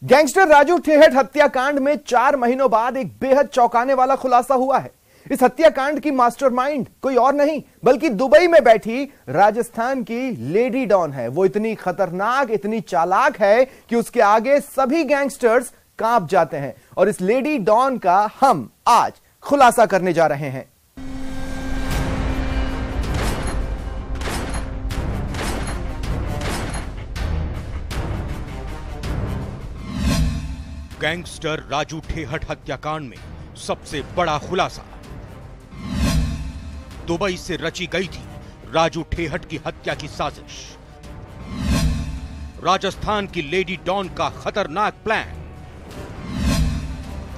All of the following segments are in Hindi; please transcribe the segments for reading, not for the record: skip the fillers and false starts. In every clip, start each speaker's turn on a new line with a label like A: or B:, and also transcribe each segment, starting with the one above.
A: गैंगस्टर राजू ठेहट हत्याकांड में 4 महीनों बाद एक बेहद चौंकाने वाला खुलासा हुआ है। इस हत्याकांड की मास्टरमाइंड कोई और नहीं बल्कि दुबई में बैठी राजस्थान की लेडी डॉन है। वो इतनी खतरनाक, इतनी चालाक है कि उसके आगे सभी गैंगस्टर्स कांप जाते हैं। और इस लेडी डॉन का हम आज खुलासा करने जा रहे हैं।
B: गैंगस्टर राजू ठेहट हत्याकांड में सबसे बड़ा खुलासा। दुबई से रची गई थी राजू ठेहट की हत्या की साजिश। राजस्थान की लेडी डॉन का खतरनाक प्लान।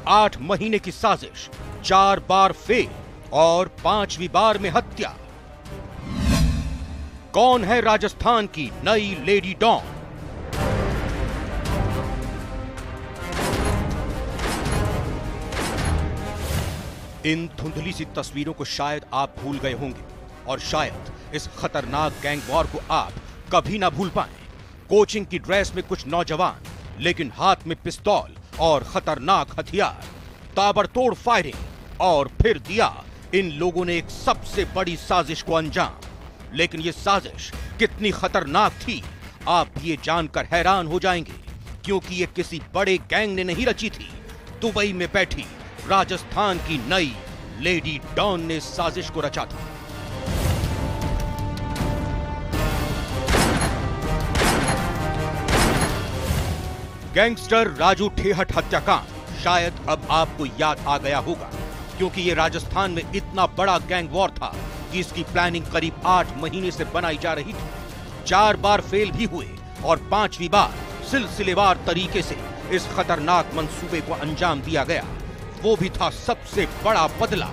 B: 8 महीने की साजिश, 4 बार फेल और 5वीं बार में हत्या। कौन है राजस्थान की नई लेडी डॉन? इन धुंधली सी तस्वीरों को शायद आप भूल गए होंगे और शायद इस खतरनाक गैंग वॉर को आप कभी ना भूल पाएं। कोचिंग की ड्रेस में कुछ नौजवान, लेकिन हाथ में पिस्तौल और खतरनाक हथियार। ताबड़तोड़ फायरिंग और फिर दिया इन लोगों ने एक सबसे बड़ी साजिश को अंजाम। लेकिन ये साजिश कितनी खतरनाक थी, आप ये जानकर हैरान हो जाएंगे, क्योंकि ये किसी बड़े गैंग ने नहीं रची थी। दुबई में बैठी राजस्थान की नई लेडी डॉन ने साजिश को रचा था। गैंगस्टर राजू ठेहट हत्याकांड शायद अब आपको याद आ गया होगा, क्योंकि ये राजस्थान में इतना बड़ा गैंग वॉर था कि इसकी प्लानिंग करीब 8 महीने से बनाई जा रही थी। 4 बार फेल भी हुए और 5वीं बार सिलसिलेवार तरीके से इस खतरनाक मंसूबे को अंजाम दिया गया। वो भी था सबसे बड़ा बदला।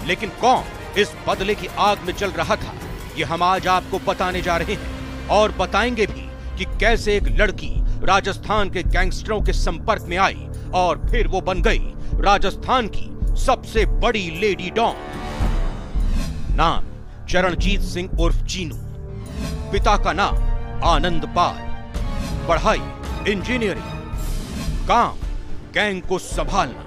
B: लेकिन कौन इस बदले की आग में जल रहा था, ये हम आज आपको बताने जा रहे हैं। और बताएंगे भी कि कैसे एक लड़की राजस्थान के गैंगस्टरों के संपर्क में आई और फिर वो बन गई राजस्थान की सबसे बड़ी लेडी डॉन। नाम चरणजीत सिंह उर्फ चीनू। पिता का नाम आनंद पाल। पढ़ाई इंजीनियरिंग। काम गैंग को संभालना।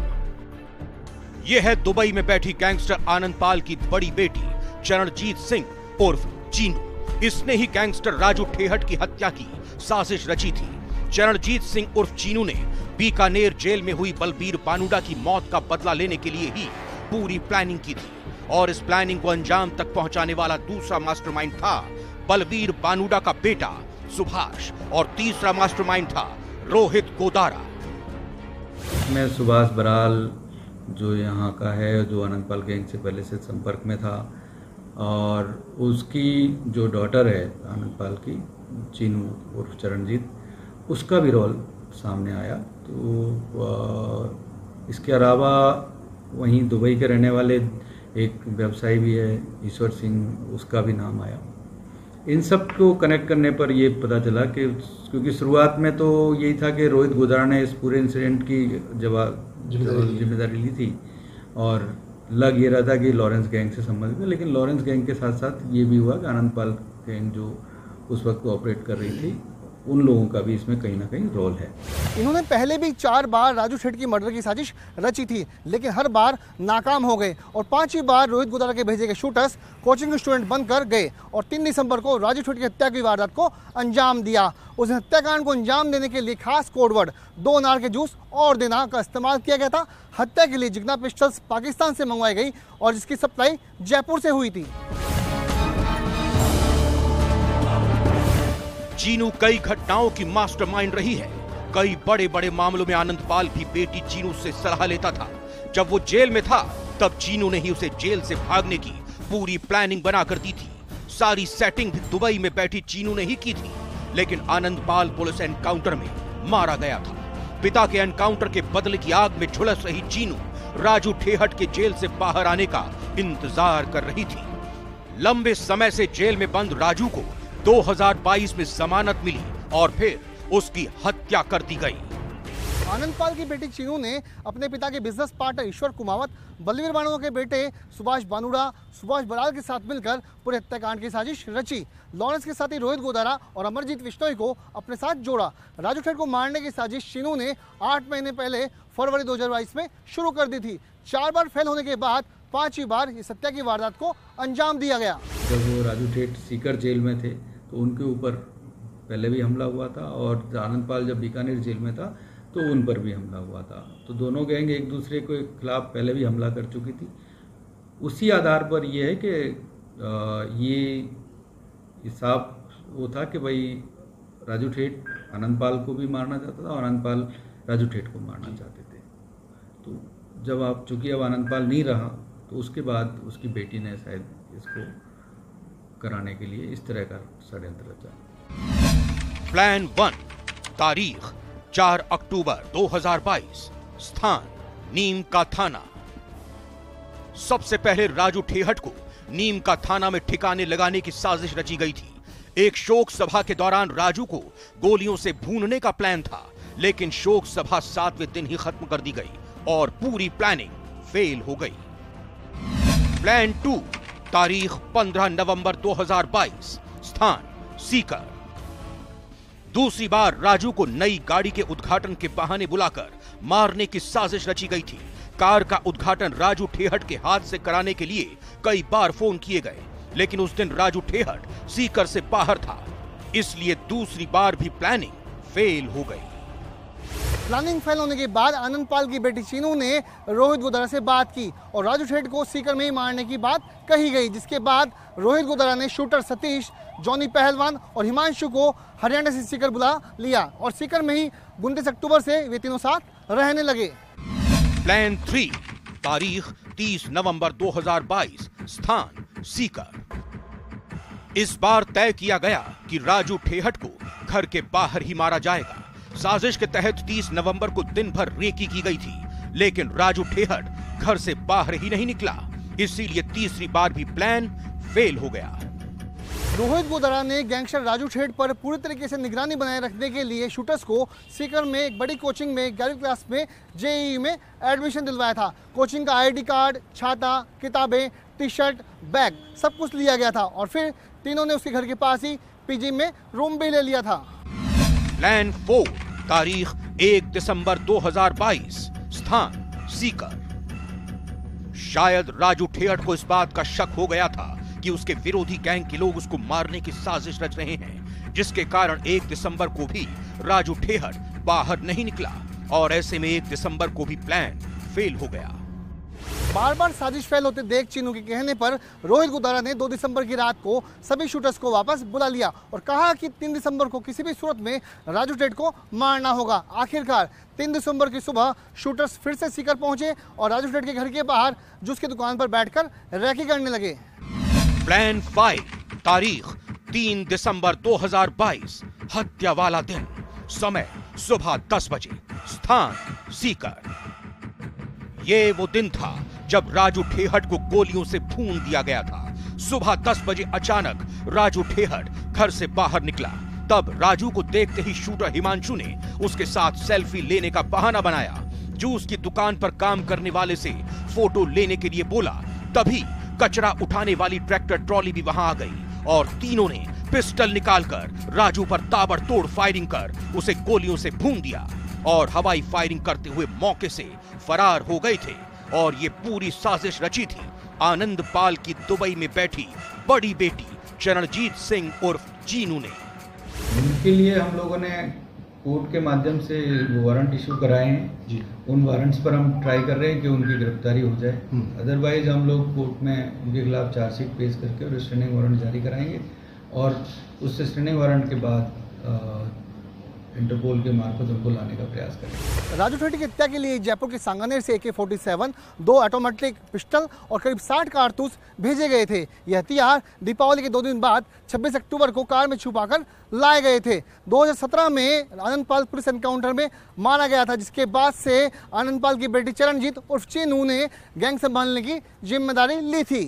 B: यह है दुबई में बैठी गैंगस्टर आनंद पाल की बड़ी बेटी चरणजीत सिंह उर्फ चीनू। इसने ही गैंगस्टर राजू ठेहट की हत्या की साजिश रची थी। चरणजीत सिंह उर्फ चीनू ने बीकानेर जेल में हुई बलबीर बानुडा की मौत का बदला लेने के लिए ही पूरी प्लानिंग की थी। और इस प्लानिंग को अंजाम तक पहुंचाने वाला दूसरा मास्टरमाइंड था बलबीर बानुडा का बेटा सुभाष, और तीसरा मास्टरमाइंड था रोहित गोदारा।
C: मैं सुभाष बराल, जो यहाँ का है, जो आनंद पाल गैंग से पहले से संपर्क में था, और उसकी जो डॉटर है आनंद पाल की, चीनू उर्फ चरणजीत, उसका भी रोल सामने आया। तो इसके अलावा वहीं दुबई के रहने वाले एक व्यवसायी भी है, ईश्वर सिंह, उसका भी नाम आया। इन सब को कनेक्ट करने पर ये पता चला कि क्योंकि शुरुआत में तो यही था कि रोहित गोदारा ने इस पूरे इंसिडेंट की जिम्मेदारी ली थी और लग ये रहा था कि लॉरेंस गैंग से संबंधित है। लेकिन लॉरेंस गैंग के साथ साथ ये भी हुआ कि आनंद पाल गैंग जो उस वक्त ऑपरेट कर रही थी, उन लोगों का भी इसमें कहीं ना कहीं रोल है।
D: इन्होंने पहले भी 4 बार राजू ठेहट की मर्डर की साजिश रची थी, लेकिन हर बार नाकाम हो गए। और 5वीं बार रोहित गोदारा के भेजे गए शूटर्स कोचिंग स्टूडेंट बनकर गए और 3 दिसंबर को राजू ठेहट की हत्या की वारदात को अंजाम दिया। उस हत्याकांड को अंजाम देने के लिए खास कोडवर्ड 2 अनार के जूस और देना का इस्तेमाल किया गया था। हत्या के लिए जिग्ना पिस्टल्स पाकिस्तान से मंगवाई गई और जिसकी सप्लाई जयपुर से हुई थी।
B: चीनू कई घटनाओं की मास्टरमाइंड रही है। कई बड़े बड़े मामलों में आनंद पाल भी बेटी चीनू से सलाह लेता था। जब वो जेल में था तब चीनू ने ही उसे जेल से भागने की पूरी प्लानिंग बना कर दी थी। सारी सेटिंग भी दुबई में बैठी चीनू ने ही की थी। लेकिन आनंद पाल पुलिस एनकाउंटर में मारा गया था। पिता के एनकाउंटर के बदले की आग में झुलस रही चीनू राजू ठेहट के जेल से बाहर आने का इंतजार कर रही थी। लंबे समय से जेल में बंद राजू को 2022 में जमानत मिली और फिर उसकी हत्या कर दी गई।
D: आनंद पाल की बेटी चीनू ने अपने पिता के बिजनेस पार्टनर ईश्वर कुमावत बलवीर बानों के बेटे सुभाष बानुड़ा, सुभाष बराल के साथ मिलकर पूरे हत्याकांड की साजिश रची। लॉरेंस के साथी रोहित गोदारा और अमरजीत बिश्नोई को अपने साथ जोड़ा। राजू ठेठ को मारने की साजिश चीनू ने 8 महीने पहले फरवरी 2022 में शुरू कर दी थी। 4 बार फेल होने के बाद 5वीं बार इस हत्या की वारदात को अंजाम दिया गया।
C: जब वो राजू ठेठ सीकर जेल में थे तो उनके ऊपर पहले भी हमला हुआ था, और आनंदपाल जब बीकानेर जेल में था तो उन पर भी हमला हुआ था। तो दोनों गैंग एक दूसरे के खिलाफ पहले भी हमला कर चुकी थी। उसी आधार पर यह है कि ये हिसाब वो था कि भाई राजू ठेठ आनंदपाल को भी मारना चाहता था और आनंदपाल राजू ठेठ को मारना चाहते थे। तो जब चूंकि अब आनंदपाल नहीं रहा तो उसके बाद उसकी बेटी ने शायद इसको कराने के लिए इस तरह का षड्यंत्र रचा।
B: प्लान 1, तारीख 4 अक्टूबर 2022, स्थान नीम का थाना। सबसे पहले राजू ठेहट को नीम का थाना में ठिकाने लगाने की साजिश रची गई थी। एक शोक सभा के दौरान राजू को गोलियों से भूनने का प्लान था, लेकिन शोक सभा 7वें दिन ही खत्म कर दी गई और पूरी प्लानिंग फेल हो गई। प्लान 2, तारीख 15 नवंबर 2022, स्थान सीकर। दूसरी बार राजू को नई गाड़ी के उद्घाटन के बहाने बुलाकर मारने की साजिश रची गई थी। कार का उद्घाटन राजू ठेहट के हाथ से कराने के लिए कई बार फोन किए गए, लेकिन उस दिन राजू ठेहट सीकर से बाहर था, इसलिए दूसरी बार भी प्लानिंग फेल हो गई।
D: प्लानिंग फेल होने के बाद आनंदपाल की बेटी चीनू ने रोहित गोदारा से बात की और राजू ठेठ को सीकर में ही मारने की बात कही गई, जिसके बाद रोहित गोदारा ने शूटर सतीश, जॉनी पहलवान और हिमांशु को हरियाणा से सीकर बुला लिया और सीकर में ही 29 अक्टूबर से वे तीनों साथ रहने लगे।
B: प्लान 3, तारीख 30 नवंबर 2022, स्थान सीकर। इस बार तय किया गया कि राजू ठेहट को घर के बाहर ही मारा जाएगा। साजिश के तहत 30 नवंबर को दिन भर रेकी की गई थी, लेकिन राजू ठेहट घर से बाहर ही नहीं निकला, इसीलिए तीसरी बार भी प्लान फेल हो गया।
D: रोहित गोदारा ने गैंगस्टर राजू ठेठ पर पूरी तरीके से निगरानी बनाए रखने के लिए शूटर्स को सीकर में एक बड़ी कोचिंग में 11वीं क्लास में जेईई में एडमिशन दिलवाया था। कोचिंग का आईडी कार्ड, छाता, किताबें, टी-शर्ट, बैग सब कुछ लिया गया था और फिर तीनों ने उसके घर के पास ही पीजी में रूम भी ले लिया था।
B: प्लान 4, तारीख 1 दिसंबर 2022, स्थान सीकर। शायद राजू ठेहट को इस बात का शक हो गया था कि उसके विरोधी गैंग के लोग उसको मारने की साजिश रच रहे हैं, जिसके कारण 1 दिसंबर को भी राजू ठेहट बाहर नहीं निकला और ऐसे में 1 दिसंबर को भी प्लान फेल हो गया।
D: बार बार साजिश फेल होते देख चीनू के कहने पर रोहित गोदारा ने 2 दिसंबर की रात को सभी शूटर्स को वापस बुला लिया और कहा कि 3 दिसंबर को किसी भी सूरत में राजू ठेठ को मारना होगा। आखिरकार 3 दिसंबर की सुबह शूटर्स फिर से सीकर पहुंचे और राजू ठेठ के घर के बाहर जूस की दुकान पर बैठकर रैकी करने लगे।
B: प्लान 5, तारीख 3 दिसंबर 2022, हत्या वाला दिन। समय सुबह 10 बजे, स्थान सीकर। ये वो दिन था जब राजू ठेहट को गोलियों से भून दिया गया था। सुबह 10 बजे अचानक राजू ठेहट घर से बाहर निकला। तब राजू को देखते ही शूटर हिमांशु ने उसके साथ सेल्फी लेने का बहाना बनाया। जूस की दुकान पर काम करने वाले से फोटो लेने के लिए बोला। तभी कचरा उठाने वाली ट्रैक्टर ट्रॉली भी वहां आ गई और तीनों ने पिस्टल निकालकर राजू पर ताबड़तोड़ फायरिंग कर उसे गोलियों से भून दिया और हवाई फायरिंग करते हुए मौके से फरार हो गए थे। और ये पूरी साजिश रची थी आनंदपाल की दुबई में बैठी बड़ी बेटी चरणजीत सिंह उर्फ चीनू ने।
C: उनके लिए हम लोगों ने कोर्ट के माध्यम से वारंट इशू कराए हैं जी। उन वारंट्स पर हम ट्राई कर रहे हैं कि उनकी गिरफ्तारी हो जाए। अदरवाइज हम लोग कोर्ट में उनके खिलाफ चार्जशीट पेश करके और रिस्ट्रेनिंग वारंट जारी कराएंगे और उस रिस्ट्रेनिंग वारंट के बाद इंटरपोल के मार्फत उनको लाने का प्रयास करेंगे।
D: राजू ठेठ की हत्या के लिए जयपुर के सांगानेर से AK-47, 2 ऑटोमेटिक पिस्टल और करीब 60 कारतूस भेजे गए थे। यह हथियार दीपावली के 2 दिन बाद 26 अक्टूबर को कार में छुपाकर लाए गए थे। 2017 में आनंदपाल पुलिस एनकाउंटर में मारा गया था, जिसके बाद से आनंदपाल की बेटी चरणजीत उर्फ चीनू ने गैंग संभालने की जिम्मेदारी ली थी।